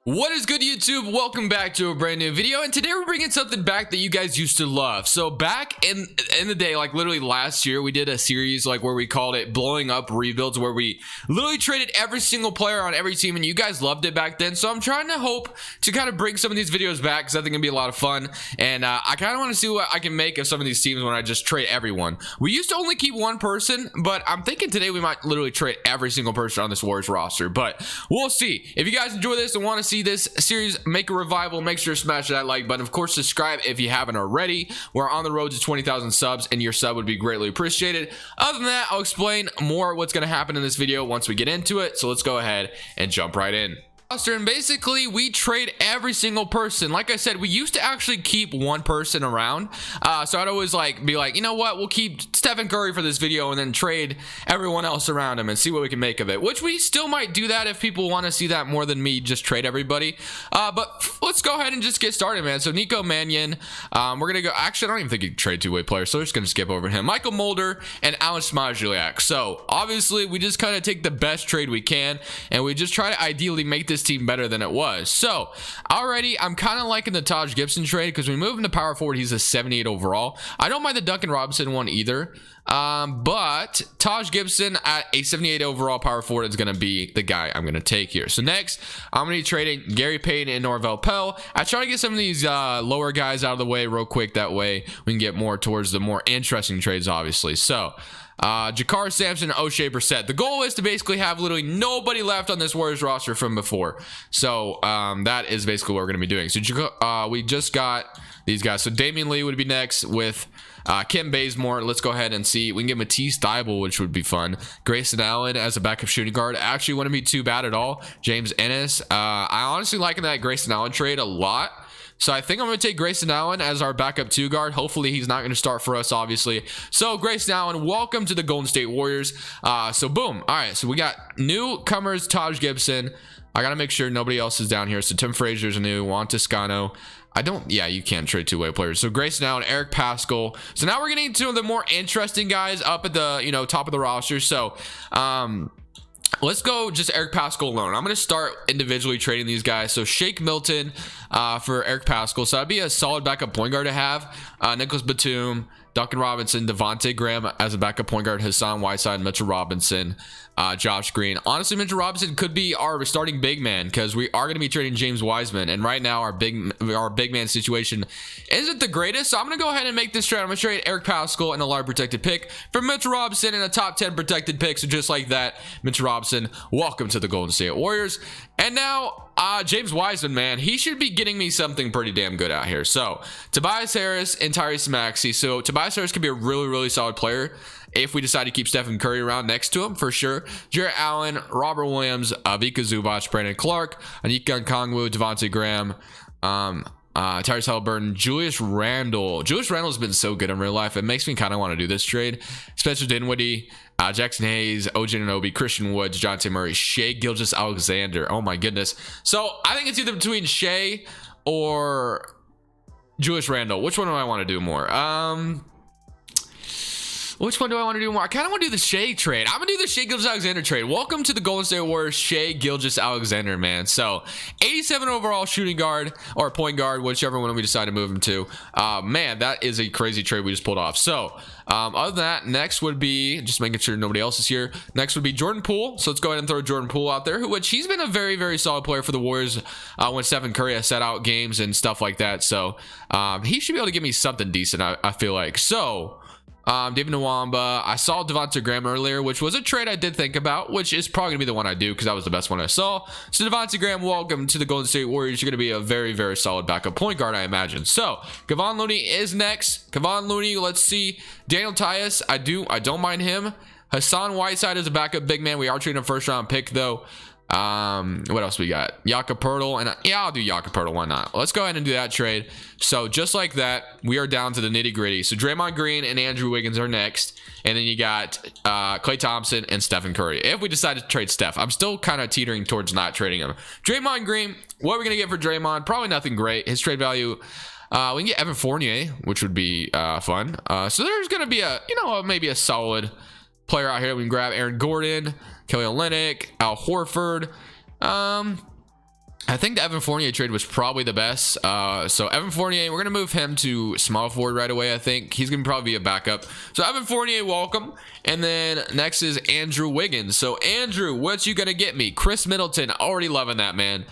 What is good, YouTube? Welcome back to a brand new video, and today we're bringing something back that you guys used to love. So back in the day, like literally last year, we did a series like where we called it blowing up rebuilds, where we literally traded every single player on every team, and you guys loved it back then. So I'm trying to hope to kind of bring some of these videos back because I think it'd be a lot of fun, and I kind of want to see what I can make of some of these teams when I just trade everyone. We used to only keep one person, but I'm thinking today we might literally trade every single person on this Warriors roster, but we'll see. If you guys enjoy this and want to see this series make a revival, make sure to smash that like button. Of course, subscribe if you haven't already. We're on the road to 20,000 subs, and your sub would be greatly appreciated. Other than that, I'll explain more what's going to happen in this video once we get into it. So let's go ahead and jump right in. And basically we trade every single person. Like I said, we used to actually keep one person around, so I'd always be like, you know what, we'll keep Stephen Curry for this video and then trade everyone else around him and see what we can make of it, which we still might do that if people want to see that more than me just trade everybody. But let's go ahead and just get started, man. So Nico Mannion, we're gonna go, actually I don't even think you can trade two-way players, so we're just gonna skip over him. Michael Mulder and Alan Smajliak. So obviously we just kind of take the best trade we can, and we just try to ideally make this team better than it was. So already I'm kind of liking the Taj Gibson trade because we move him to power forward. He's a 78 overall. I don't mind the Duncan Robinson one either, but Taj Gibson at a 78 overall power forward is going to be the guy I'm going to take here. So next I'm going to be trading Gary Payton and Norvel Pell. I try to get some of these lower guys out of the way real quick, that way we can get more towards the more interesting trades, obviously. So Jakar Sampson and O'Shea Brissett. The goal is to basically have literally nobody left on this Warriors roster from before. So that is basically what we're going to be doing. So we just got these guys. So Damian Lee would be next with Kim Bazemore. Let's go ahead and see. We can get Matisse Thybulle, which would be fun. Grayson Allen as a backup shooting guard. Actually wouldn't be too bad at all. James Ennis. I honestly like that Grayson Allen trade a lot. So I think I'm going to take Grayson Allen as our backup two guard. Hopefully he's not going to start for us, obviously. So Grayson Allen, welcome to the Golden State Warriors. So boom. All right, so we got newcomers, Taj Gibson. I got to make sure nobody else is down here. So Tim Frazier's new, Juan Toscano. Yeah, you can't trade two-way players. So Grayson Allen, Eric Paschall. So now we're getting to the more interesting guys up at the, top of the roster. So, let's go just Eric Paschall alone. I'm going to start individually trading these guys. So Shake Milton for Eric Paschall. So that'd be a solid backup point guard to have. Nicholas Batum, Duncan Robinson, Devontae Graham as a backup point guard, Hassan Whiteside, Mitchell Robinson, Josh Green. Honestly, Mitchell Robinson could be our starting big man because we are going to be trading James Wiseman, and right now our big man situation isn't the greatest. So I'm going to go ahead and make this trade. I'm going to trade Eric Paschall and a large protected pick for Mitchell Robinson and a top 10 protected pick. So just like that, Mitchell Robinson, welcome to the Golden State Warriors. And now James Wiseman, man, he should be getting me something pretty damn good out here. So Tobias Harris and Tyrese Maxey. So Tobias Harris could be a really, really solid player if we decide to keep Stephen Curry around next to him, for sure. Jarrett Allen, Robert Williams, Vika Zubac, Brandon Clark, Anika Nkongwu, Devontae Graham, Tyrese Halliburton, Julius Randle. Julius Randle's been so good in real life. It makes me kind of want to do this trade. Spencer Dinwiddie, Jackson Hayes, OG Anunoby, Christian Woods, Jonte Murray, Shea Gilgeous-Alexander. Oh my goodness. So I think it's either between Shea or Julius Randle. Which one do I want to do more? Which one do I want to do more? I kind of want to do the Shea trade. I'm going to do the Shea Gilgeous-Alexander trade. Welcome to the Golden State Warriors, Shea Gilgeous-Alexander, man. So 87 overall shooting guard or point guard, whichever one we decide to move him to. Man, that is a crazy trade we just pulled off. So other than that, next would be, just making sure nobody else is here. Next would be Jordan Poole. So let's go ahead and throw Jordan Poole out there, which he's been a very, very solid player for the Warriors when Stephen Curry has set out games and stuff like that. So he should be able to give me something decent, I feel like. So David Nwamba. I saw Devontae Graham earlier, which was a trade I did think about, which is probably gonna be the one I do because that was the best one I saw. So Devontae Graham, welcome to the Golden State Warriors. You're gonna be a very, very solid backup point guard, I imagine. So Kevon Looney is next. Kevon Looney, let's see. Daniel Tyus, I don't mind him. Hassan Whiteside is a backup big man. We are trading a first round pick though. What else we got? Jakob Poeltl, and yeah, I'll do Jakob Poeltl. Why not? Let's go ahead and do that trade. So just like that, we are down to the nitty gritty. So Draymond Green and Andrew Wiggins are next, and then you got Klay Thompson and Stephen Curry. If we decide to trade Steph, I'm still kind of teetering towards not trading him. Draymond Green, what are we gonna get for Draymond? Probably nothing great. His trade value. We can get Evan Fournier, which would be fun. So there's gonna be a maybe a solid player out here. We can grab Aaron Gordon, Kelly Olynyk, Al Horford. I think the Evan Fournier trade was probably the best. So Evan Fournier, we're going to move him to small forward right away, I think. He's going to probably be a backup. So Evan Fournier, welcome. And then next is Andrew Wiggins. So Andrew, what you going to get me? Chris Middleton, already loving that, man.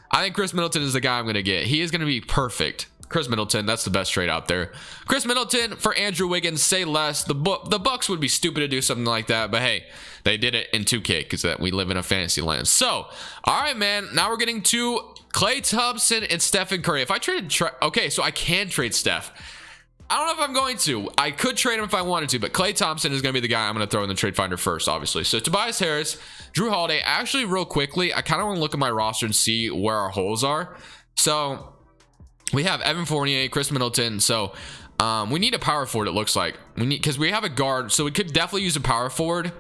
I think Chris Middleton is the guy I'm going to get. He is going to be perfect. Chris Middleton, that's the best trade out there. Chris Middleton for Andrew Wiggins, say less. The Bucks would be stupid to do something like that, but hey, they did it in 2K because we live in a fantasy land. So, all right, man. Now we're getting to Klay Thompson and Stephen Curry. If I traded, okay, so I can trade Steph. I don't know if I'm going to. I could trade him if I wanted to, but Klay Thompson is going to be the guy I'm going to throw in the trade finder first, obviously. So Tobias Harris, Drew Holiday. Actually, real quickly, I kind of want to look at my roster and see where our holes are. So we have Evan Fournier, Chris Middleton. So we need a power forward, it looks like. We need, because we have a guard, so we could definitely use a power forward.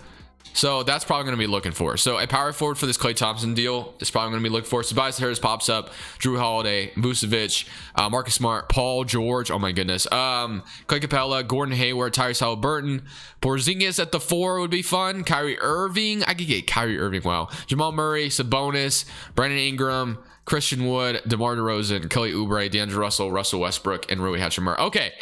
So that's probably going to be looking for. So a power forward for this Klay Thompson deal is probably going to be looking for. Tobias Harris pops up, Drew Holiday, Vucevic, Marcus Smart, Paul George. Oh my goodness. Clay Capella, Gordon Hayward, Tyrese Halliburton, Porzingis at the 4 would be fun. Kyrie Irving. I could get Kyrie Irving. Wow. Jamal Murray, Sabonis, Brandon Ingram, Christian Wood, DeMar DeRozan, Kelly Oubre, D'Angelo Russell, Russell Westbrook, and Rui Hachimura. Okay.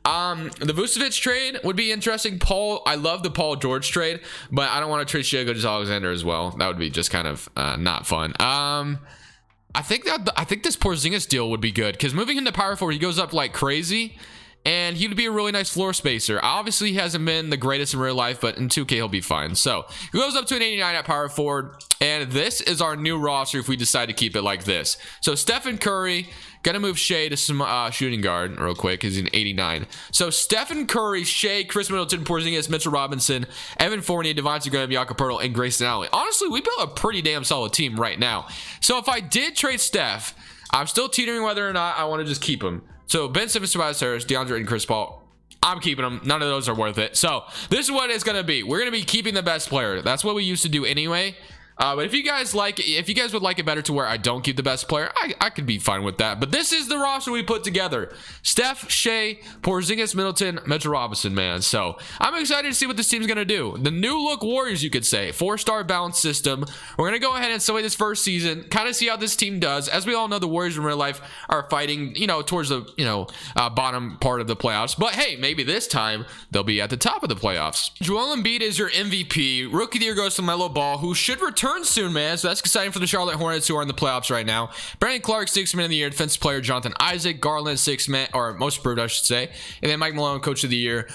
The Vucevic trade would be interesting. I love the Paul George trade, but I don't want to trade Shai Gilgeous-Alexander as well. That would be just kind of not fun. I think this Porzingis deal would be good because moving him to power forward, he goes up like crazy, and he would be a really nice floor spacer. Obviously, he hasn't been the greatest in real life, but in 2K, he'll be fine. So he goes up to an 89 at power forward, and this is our new roster if we decide to keep it like this. So Stephen Curry, gonna move Shai to some shooting guard real quick because he's an 89. So Stephen Curry, Shai, Chris Middleton, Porzingis, Mitchell Robinson, Evan Fournier, Devontae Graham, Jakob Poeltl, and Grayson Allen. Honestly, we built a pretty damn solid team right now. So if I did trade Steph, I'm still teetering whether or not I want to just keep him. So Ben Simmons, Tobias Harris, DeAndre, and Chris Paul. I'm keeping them. None of those are worth it. So this is what it's going to be. We're going to be keeping the best player. That's what we used to do anyway. But if you guys would like it better to where I don't keep the best player, I could be fine with that. But this is the roster we put together: Steph, Shai, Porzingis, Middleton, Mitchell Robinson, man. So I'm excited to see what this team's gonna do. The new look Warriors, you could say, 4-star balance system. We're gonna go ahead and simulate this first season, kind of see how this team does. As we all know, the Warriors in real life are fighting, towards the bottom part of the playoffs. But hey, maybe this time they'll be at the top of the playoffs. Joel Embiid is your MVP. Rookie of the year goes to Melo Ball, who should return soon, man. So that's exciting for the Charlotte Hornets, who are in the playoffs right now. Brandon Clark, 6th man of the year. Defensive player Jonathan Isaac. Garland, 6th man, or most improved, I should say. And then Mike Malone, coach of the year.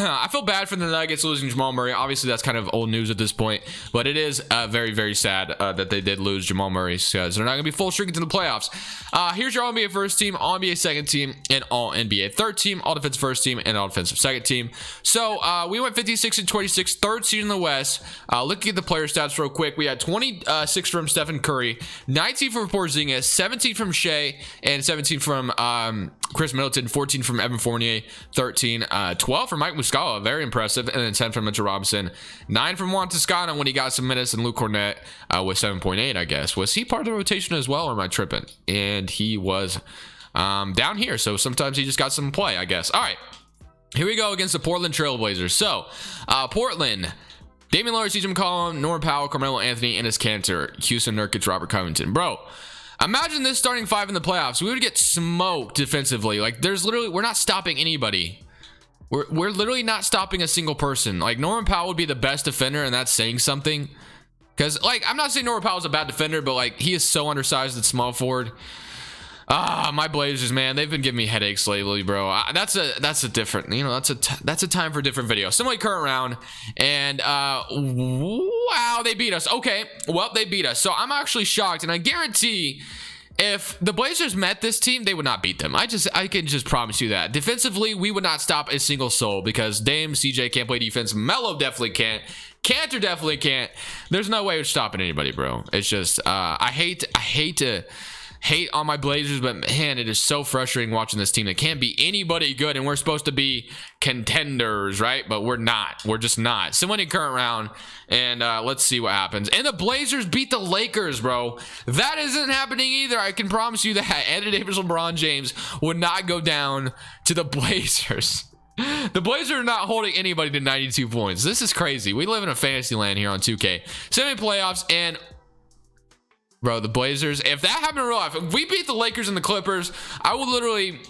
I feel bad for the Nuggets losing Jamal Murray. Obviously, that's kind of old news at this point, but it is very, very sad that they did lose Jamal Murray because they're not going to be full streak into the playoffs. Here's your All-NBA first team, All-NBA second team, and All-NBA third team, All-Defensive first team, and All-Defensive second team. So we went 56 and 26, third seed in the West. Looking at the player stats real quick, we had 26 from Stephen Curry, 19 from Porzingis, 17 from Shai, and 17 from Chris Middleton, 14 from Evan Fournier, 13, 12 from Mike Muscala, very impressive, and then 10 from Mitchell Robinson, 9 from Juan Toscano when he got some minutes, and Luke Cornett with 7.8, I guess. Was he part of the rotation as well, or am I tripping? And he was down here, so sometimes he just got some play, I guess. All right, here we go against the Portland Trailblazers. So, Portland, Damian Lillard, CJ McCollum, Norman Powell, Carmelo Anthony, Enes Kanter, Houston Nurkic, Robert Covington. Bro, imagine this starting 5 in the playoffs. We would get smoked defensively. Like, we're not stopping anybody. We're literally not stopping a single person. Like, Norman Powell would be the best defender, and that's saying something. Because, like, I'm not saying Norman Powell's a bad defender, but, like, he is so undersized at small forward. My Blazers, man, they've been giving me headaches lately, bro. That's a different, that's a time for a different video. Similarly, current round, and wow, they beat us. Okay, well, they beat us. So I'm actually shocked, and I guarantee if the Blazers met this team, they would not beat them. I can just promise you that. Defensively, we would not stop a single soul because Dame, CJ can't play defense. Melo definitely can't. Kanter definitely can't. There's no way we're stopping anybody, bro. It's just, I hate to hate on my Blazers, but man, it is so frustrating watching this team that can't be anybody good, and we're supposed to be contenders, right? But we're not. We're just not. So winning current round, and let's see what happens. And the Blazers beat the Lakers, bro. That isn't happening either. I can promise you that. Anthony Davis, LeBron James would not go down to the Blazers. The Blazers are not holding anybody to 92 points. This is crazy. We live in a fantasy land here on 2K. Semi playoffs, and Bro, the Blazers, if that happened in real life, if we beat the Lakers and the Clippers, I would literally,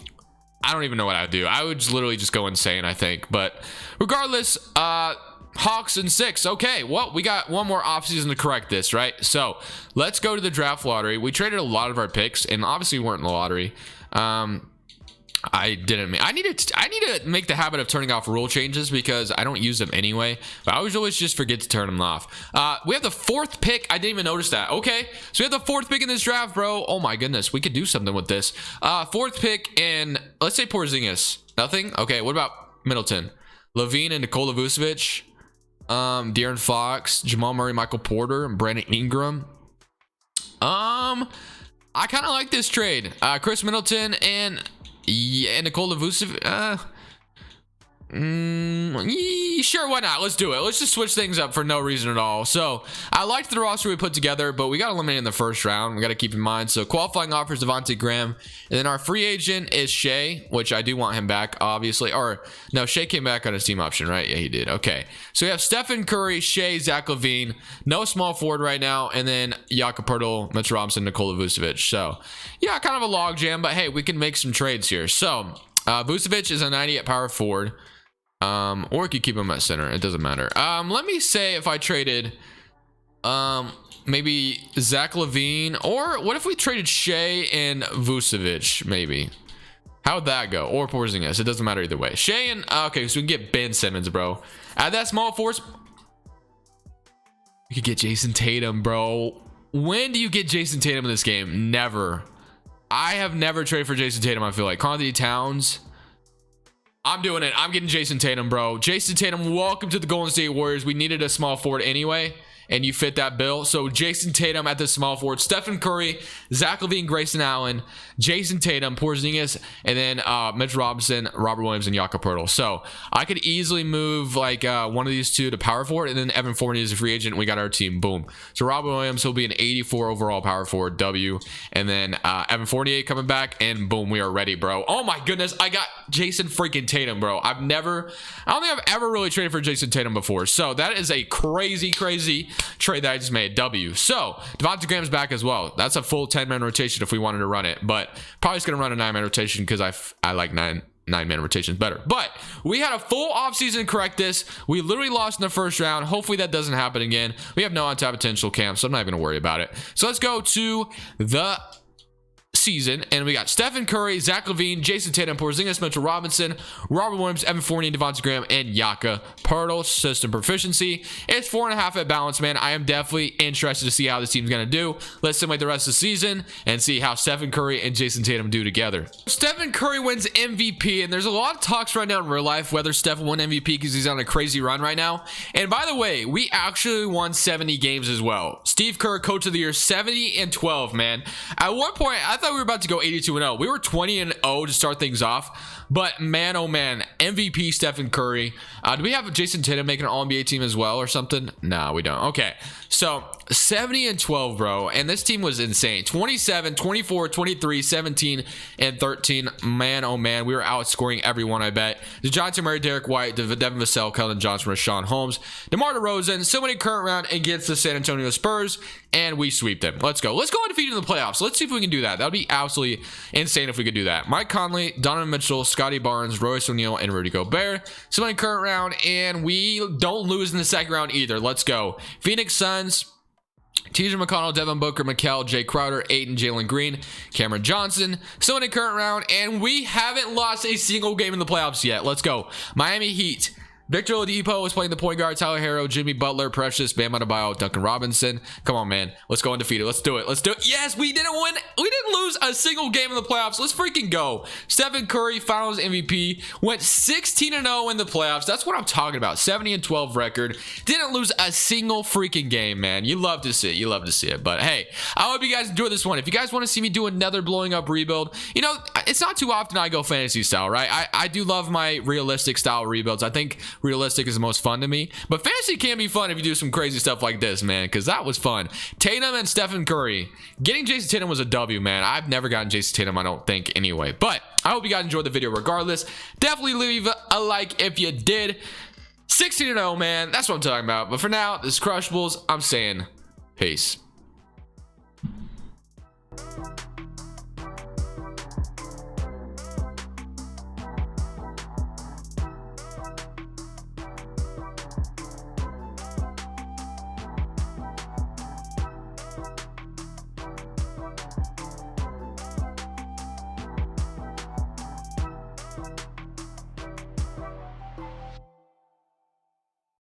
I don't even know what I would do. I would just literally just go insane, I think. But regardless, Hawks in 6. Okay, well, we got one more offseason to correct this, right? So let's go to the draft lottery. We traded a lot of our picks, and obviously we weren't in the lottery. I need to make the habit of turning off rule changes because I don't use them anyway, but I always just forget to turn them off. We have the 4th pick. I didn't even notice that. Okay, so we have the 4th pick in this draft, bro. Oh my goodness, we could do something with this. 4th pick, and let's say Porzingis. Nothing. Okay, what about Middleton, Levine, and Nikola Vucevic, De'Aaron Fox, Jamal Murray, Michael Porter, and Brandon Ingram. I kind of like this trade. Chris Middleton and Nikola Vucevic. Sure, why not? Let's do it. Let's just switch things up for no reason at all. So I liked the roster we put together, but we got eliminated in the first round. We got to keep in mind. So qualifying offers Devontae Graham, and then our free agent is Shea, which I do want him back, obviously. Or no, Shea came back on his team option, right? Yeah, he did. Okay, so we have Stephen Curry, Shea, Zach LaVine, no small forward right now, and then Jakob Poeltl, Mitch Robinson, Nikola Vucevic. So yeah, kind of a log jam, but hey, we can make some trades here. So Vucevic is a 90 at power forward. Or we could keep him at center. It doesn't matter. Let me say if I traded maybe Zach LaVine, or what if we traded Shea and Vucevic, maybe? How'd that go? Or Porzingis. It doesn't matter either way. Shea and okay, so we can get Ben Simmons, bro. Add that small force. You could get Jason Tatum, bro. When do you get Jason Tatum in this game? Never. I have never traded for Jason Tatum, I feel like. Karl Anthony Towns. I'm doing it. I'm getting Jason Tatum, bro. Jason Tatum, welcome to the Golden State Warriors. We needed a small forward anyway, and you fit that bill. So Jason Tatum at the small forward. Stephen Curry, Zach LaVine, Grayson Allen, Jason Tatum, Porzingis, and then Mitch Robinson, Robert Williams, and Jakob Poeltl. So I could easily move like one of these two to power forward, and then Evan Fournier is a free agent. And we got our team. Boom. So Robert Williams will be an 84 overall power forward W, and then Evan Fournier coming back, and boom, we are ready, bro. Oh my goodness, I got Jason freaking Tatum, bro. I don't think I've ever really traded for Jason Tatum before. So that is a crazy trade that I just made. W. So Devontae Graham's back as well. That's a full 10-man rotation if we wanted to run it, but probably just gonna run a 9-man rotation because I like 9-man rotations better. But we had a full offseason to correct this. We literally lost in the first round. Hopefully that doesn't happen again. We have no on-tap potential camp, so I'm not even gonna worry about it. So let's go to the season, and we got Stephen Curry, Zach LaVine, Jason Tatum, Porzingis, Mitchell Robinson, Robert Williams, Evan Fournier, Devontae Graham, and Jakob Poeltl. System proficiency, it's 4.5 at balance, man. I am definitely interested to see how this team's gonna do. Let's simulate the rest of the season and see how Stephen Curry and Jason Tatum do together. Stephen Curry wins MVP, and there's a lot of talks right now in real life whether Steph won MVP because he's on a crazy run right now. And by the way, we actually won 70 games as well. Steve Kerr, Coach of the Year, 70-12, man. At one point, I thought we were about to go 82-0. We were 20-0 to start things off, but man, oh man, MVP Stephen Curry. Do we have Jason Tatum making an All-NBA team as well or something? No, we don't. Okay, so 70-12, bro, and this team was insane. 27, 24, 23, 17, and 13. Man, oh man, we were outscoring everyone, I bet. DeJounte Murray, Derek White, Devin Vassell, Keldon Johnson, Rashawn Holmes, DeMar DeRozan, so many current round against the San Antonio Spurs, and we sweep them. Let's go. Let's go undefeated in the playoffs. Let's see if we can do that. That would be absolutely insane if we could do that. Mike Conley, Donovan Mitchell, Scotty Barnes, Royce O'Neal, and Rudy Gobert. So many current round, and we don't lose in the second round either. Let's go. Phoenix Suns, TJ McConnell, Devin Booker, Mikal, Jay Crowder, Ayton, Jalen Green, Cameron Johnson. So in a current round, and we haven't lost a single game in the playoffs yet. Let's go. Miami Heat. Victor Oladipo is playing the point guard. Tyler Herro, Jimmy Butler, Precious, Bam Adebayo, Duncan Robinson. Come on, man. Let's go undefeated. Let's do it. Let's do it. Yes, we didn't win. We didn't lose a single game in the playoffs. Let's freaking go. Stephen Curry, Finals MVP, went 16-0 in the playoffs. That's what I'm talking about. 70-12 record. Didn't lose a single freaking game, man. You love to see it. You love to see it. But hey, I hope you guys enjoyed this one. If you guys want to see me do another blowing up rebuild, you know, it's not too often I go fantasy style, right? I do love my realistic style rebuilds. I think realistic is the most fun to me, but fantasy can be fun if you do some crazy stuff like this, man, because that was fun. Tatum and Stephen Curry. Getting Jason Tatum was a W, man. I've never gotten Jason Tatum, I don't think, anyway, but I hope you guys enjoyed the video regardless. Definitely leave a like if you did. 16-0, man. That's what I'm talking about. But for now, this is Crushables. I'm saying peace.